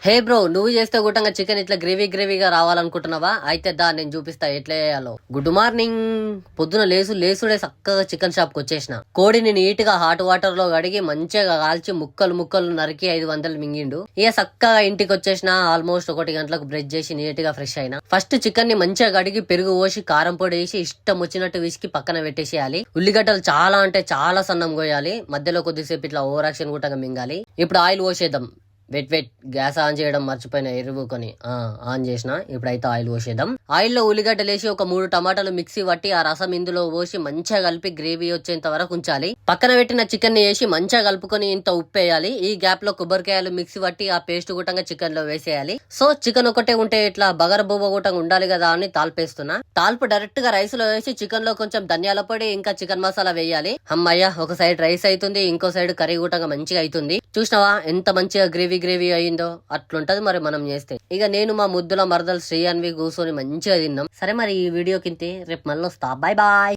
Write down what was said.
హే bro, నువ్వు చేస్తే గుట్టంగా chicken ఇట్లా గ్రేవీగా రావాలనుకుంటున్నావా? అయితే దా నేను చూపిస్తా ఎట్లా చేయాలో. Good morning. పొద్దున లేసుడే చక్కగా చికెన్ షాప్ కి వచ్చేసిన. కోడిని నీట్ గా హాట్ వాటర్ లో కడిగి మంచిగా కాల్చి ముక్కలు నరికి 500 మింగిండు. ఇక చక్కగా ఇంటికి వచ్చేసిన. ఆల్మోస్ట్ 1 గంటలకు బ్రష్ చేసి నీట్ గా ఫ్రెష్ అయినా. ఫస్ట్ చికెన్ ని మంచిగా కడిగి పెరుగు పోసి కారం పొడి వేసి ఇష్టం వచ్చినట్టు విసికి పక్కన పెట్టేసేయాలి. ఉల్లిగడ్డలు చాలా అంటే చాలా సన్నం కోయాలి. మధ్యలో కొద్దిసేపు ఇట్లా ఓవర్ యాక్షన్ గుట్టంగా మింగాలి. ఇప్పుడు ఆయిల్ పోసేద్దాం. వెట్ గ్యాస్ ఆన్ చేయడం మర్చిపోయిన ఎరువుకొని ఆన్ చేసిన. ఇప్పుడైతే ఆయిల్ పోసేద్దాం. ఆయిల్ లో ఉల్లిగడ్డలు వేసి ఒక 3 టమాటాలు మిక్సీ పట్టి ఆ రసం ఇందులో పోసి మంచిగా కలిపి గ్రేవీ వచ్చేంత వరకు ఉంచాలి. పక్కన పెట్టిన చికెన్ ని వేసి మంచిగా కలుపుకొని ఇంత ఉప్పు వేయాలి. ఈ గ్యాప్ లో కొబ్బరికాయలు మిక్సీ పట్టి ఆ పేస్ట్ గుట్టంగా చికెన్ లో వేసేయాలి. సో చికెన్ ఒకటే ఉంటే ఇట్లా బగర బొబ్బ గుట్టంగా ఉండాలి కదా అని తాల్పేస్తున్నా. తాల్పు డైరెక్ట్ గా రైస్ లో వేసి చికెన్ లో కొంచెం ధనియాల పొడి ఇంకా చికెన్ మసాలా వేయాలి. అమ్మయ్య, ఒక సైడ్ రైస్ అవుతుంది, ఇంకో సైడ్ కర్రీ గుట్టంగా మంచిగా అవుతుంది. చూసినావా ఎంత మంచిగా గ్రేవీ అయిందో? అట్లుంటది మరి మనం చేస్తే. ఇక నేను మా ముద్దుల మరదలు శ్రీ అన్వి కూర్చొని మంచిగా తిన్నాం. సరే మరి ఈ వీడియో కింద రేపు మళ్ళీ వస్తా. Bye bye.